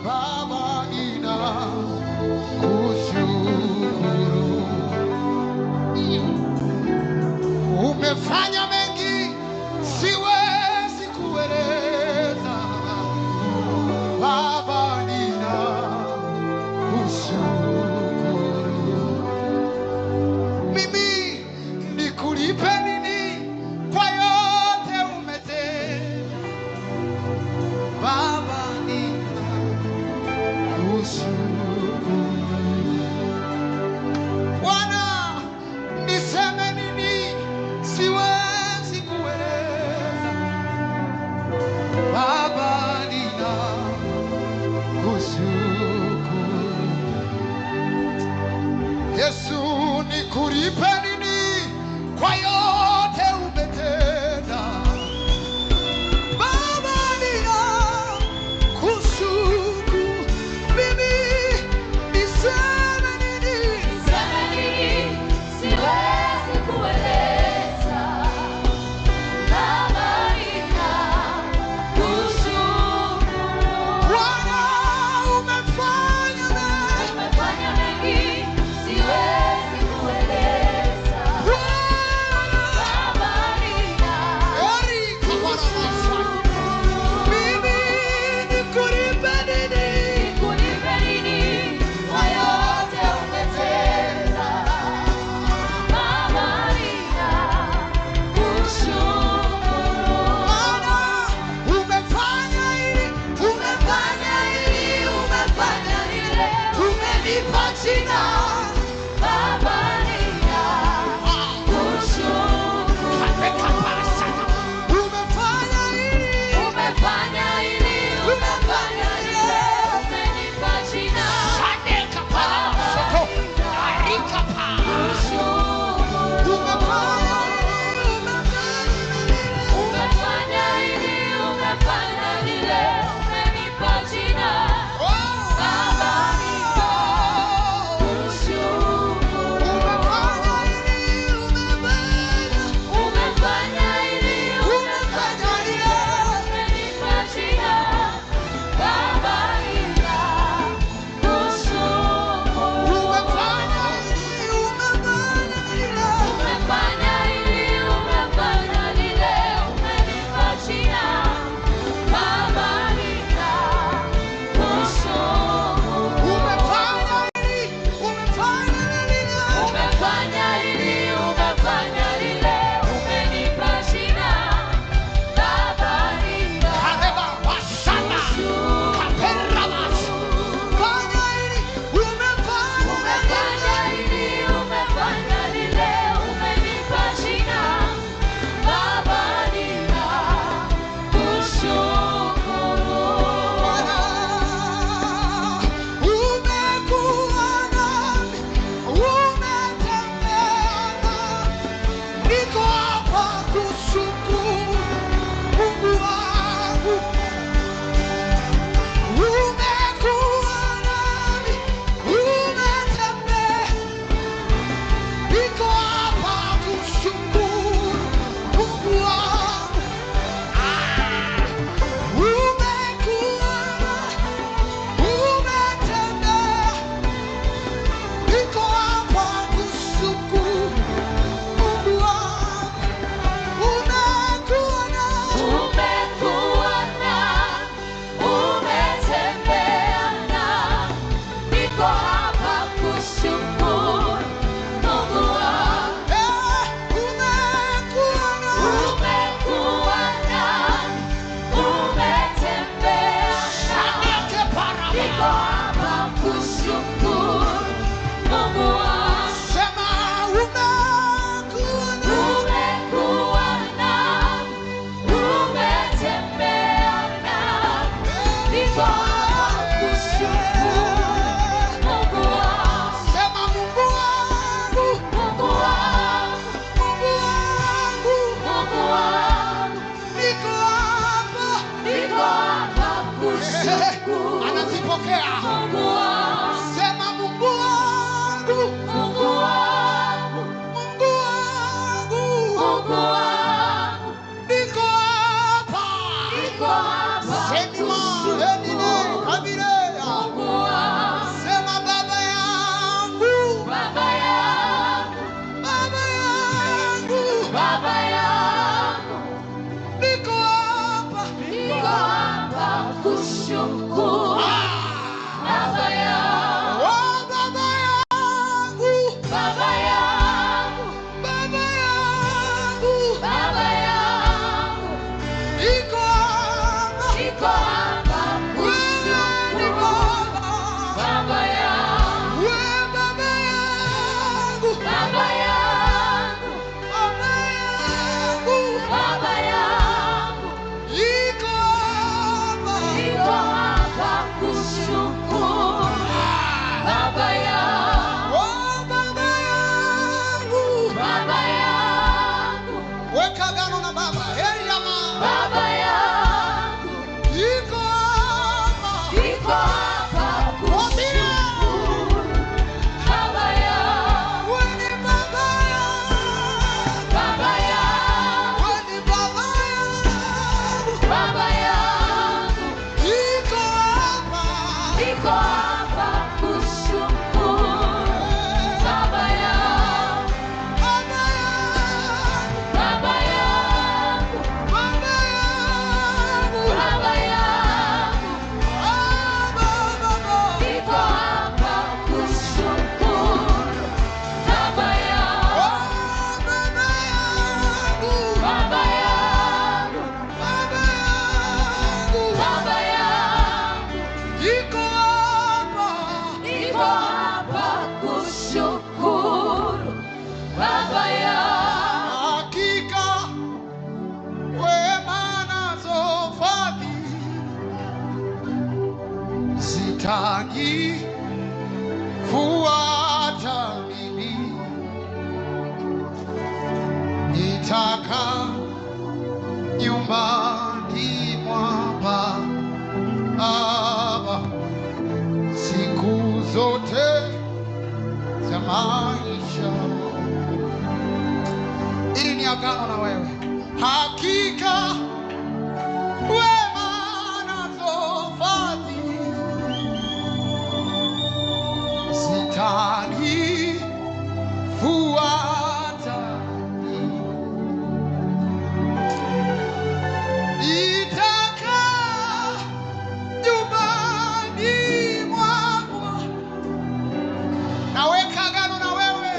Baba nina kushukuru. Umefanya mengi siwezi kueleza. Baba nina kushukuru. Mimi nikulipe nini kwa yote umetenda? Baba nina kushukuru. Bwana niseme nini siwezi kueleza. Baba nina kushukuru. Yesu nikulipe nini kwa yote umetenda? Baba nina kushukuru. Mimi niseme nini? Niseme nini? Siwezi kueleza. Baba nina kushukuru. Bwana umefanya mengi. Umefanya mengi, siwezi kueleza. Baba nina kushukuru. Mimi nikulipe nini? Nikulipe nini kwa yote umetenda? Baba nina kushukuru. Bwana umefanya hili, Umefanya hili, umefanya lile, umenipa jina. Baba nina kushukuru. umefanya hili. Umefanya hili, umefanya lile, umenipa jina. Baba nina kushukuru. Umefanya hili, umefanya lile, umenipa jina. Baba nina kushukuru. Umefanya hili, umefanya lile, umenipa jina. Baba nina kushukuru. Umefanya hili, umefanya lile, umenipa jina. Baba nina kushukuru. Umefanya hili, umefanya lile, umenipa jina. Baba nina kushukuru. Umefanya hili, umefanya lile, umenipa jina. Baba nina kushukuru. Niko hapa kushukuru Mungu wangu. Umekuwa nami, umetembea. Niko hapa kushukuru Mungu wangu. Umekuwa nami, umetembea. Niko hapa kushukuru Mungu wangu. Umekuwa nami. Umekuwa na, umetembea na, niko hapa kushukuru Mungu wangu. Umekuwa nami. Umekuwa na, umetembea na, niko hapa kushukuru Mungu wangu. Sema umekuwa nami. Umekuwa na, umetembea na, niko hapa kushukuru Mungu wangu. Sema Mungu wangu. Mungu wangu, Mungu wangu. Mungu wangu, Niko hapa. niko hapa kushukuru Anazipokea. Mungu wangu. Sema Mungu wangu. Mungu wangu, Mungu wangu. Mungu wangu, Niko hapa. niko hapa Sema kushukuru Edine Kabire. sitaki fuata mimi, nitaka nyumbani mwa Baba siku zote za maisha. Ili ni agano na wewe, hakika wema nazo fadhili sitaki fuata, nitaka nyumbani mwako. Naweka agano na wewe,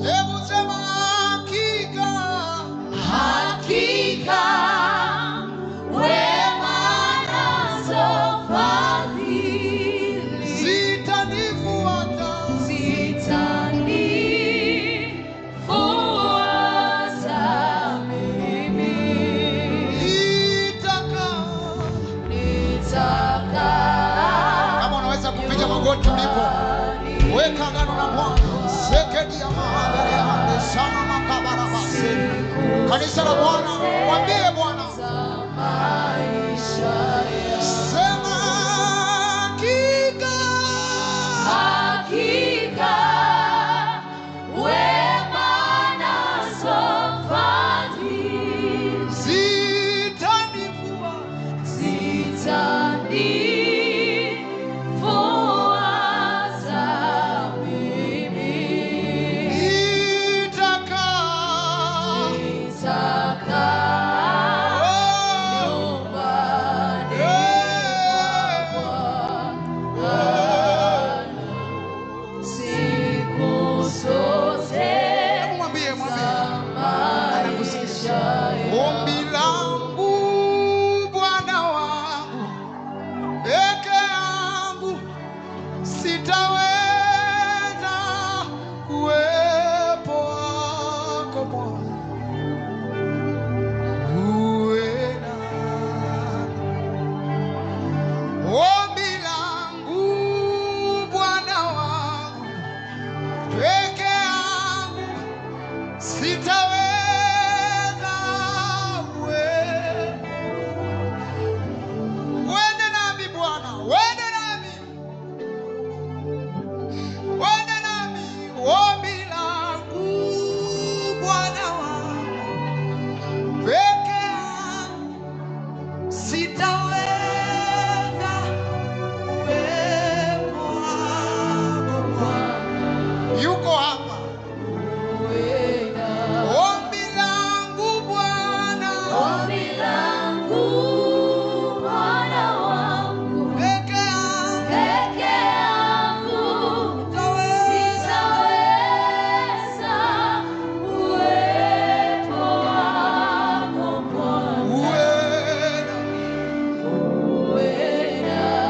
hebu sema hakika, Hakika wema nazo fadhili sitanifuata, zitanifuata mimi. nitaka. Kama unaweza kupiga magoti ulipo, weka agano na Bwana. Sekedi ya mahali ya sana makabara basi. Kanisa la Bwana, mwambie Bwana, sema hakika, Hakika wema nazo fadhili sitanifuata, zitanifuata mimi. nitaka. Nyumbani mwa Bwana siku zote Mwambie za maisha ombi langu Bwana wangu, peke yangu sitaweza kuwepo wako Bwana. Uwe nami. Ombi langu Bwana wangu, peke yangu sitaweza kuwepo. Uende nami Bwana, uende nami, uende nami. Ombi langu Bwana wangu, peke yangu sitaweza uwepo wako Bwana. Yuko hapa. Ombi langu Bwana, Ombi langu Bwana wangu, peke yangu peke yangu sitaweza. sitaweza uwepo wako Bwana. Uwe nami.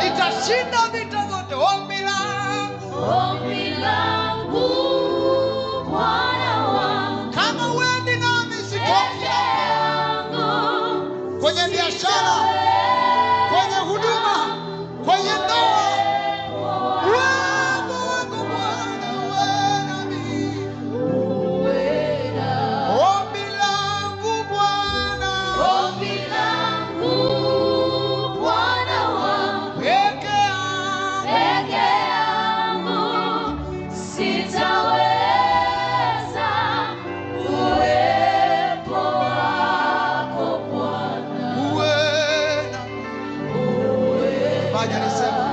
Nitashinda vita zote. Ombi langu, Ombi langu Bwana wangu, kama uendi nami sitoki peke hapa. yangu Kwenye biashara, kwenye huduma, kwenye ndoa, uwepo wako Bwana uwe nami. Ombi langu Bwana, Ombi langu Bwana wangu, peke yangu peke yangu sitaweza uwepo wako Bwana. uwe nami. Fanya nisema,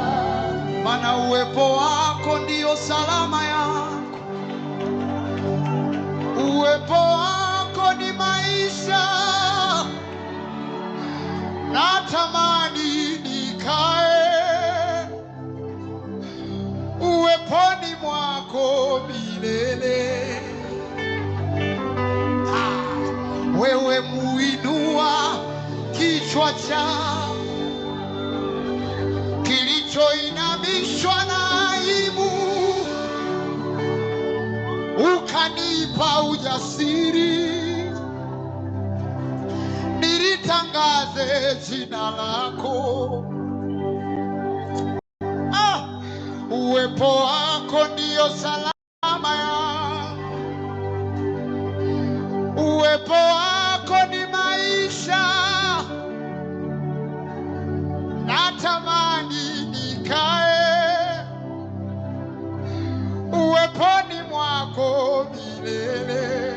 maana uwepo wako ndio salama yangu, uwepo wako ni maisha. Natamani nikae uweponi mwako milele. Wewe muinua kichwa changu kilichoinamishwa na aibu, ukanipa ujasiri. nilitangaze jina lako. Uwepo wako ndio salama yangu, uwepo wako ni maisha, natamani nikae uweponi mwako milele.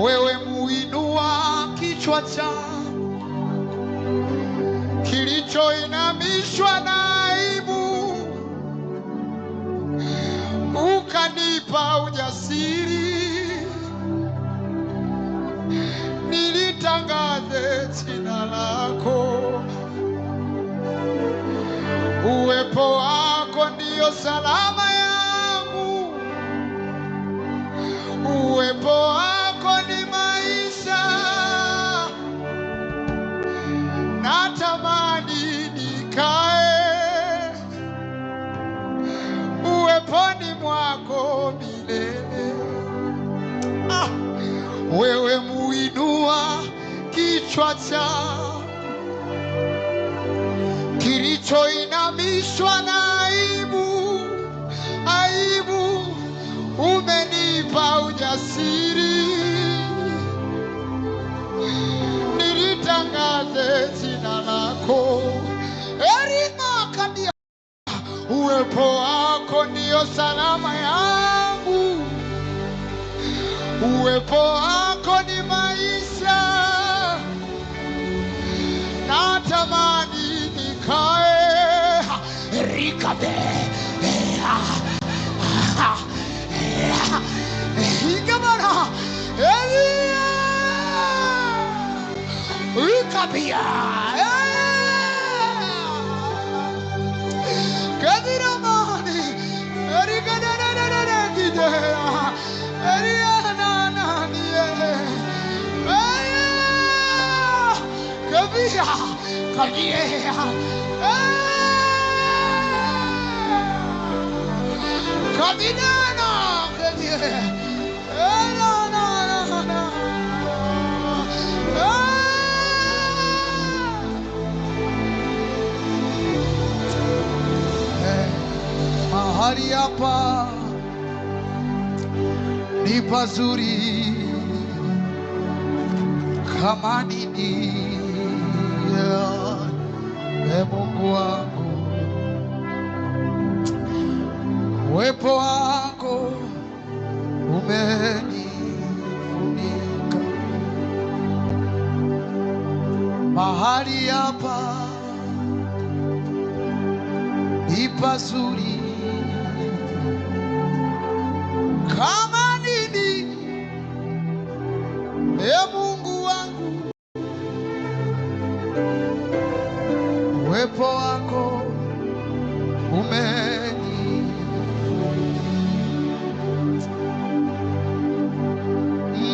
Wewe muinua kichwa changu kilichoinamishwa na aibu, ukanipa ujasiri nilitangaze jina lako. Uwepo wako ndio salama yangu, uwepo wako ni maisha, natamani nikae uweponi mwako milele. Wewe muinua kichwa changu kilichoinamishwa na aibu, umenipa ujasiri nilitangaze jina lako. Erimakadia, uwepo wako ndio salama yangu, uwepo wako ni maisha, natamani nikae rikabe higamana elia rikabia kadiramani erigadadadadada gidea eriana niye kabia kabia kabinana kabia mahali hapa ni pazuri kama nini, Mungu wangu, uwepo wako umenifunika. Mahali hapa ni pazuri kama nini, Mungu wangu, uwepo wako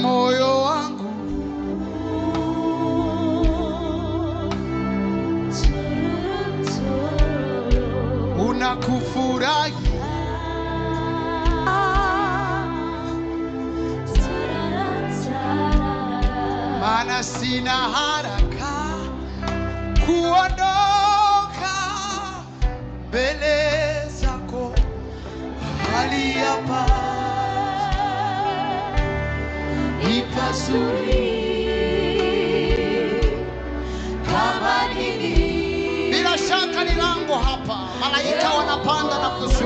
moyo wangu unakufurahi, maana sina haraka kuondoka mbele zako. Mahali hapa ni pazuri kama nini. Bila shaka ni lango hapa, malaika wanapanda na kushuka.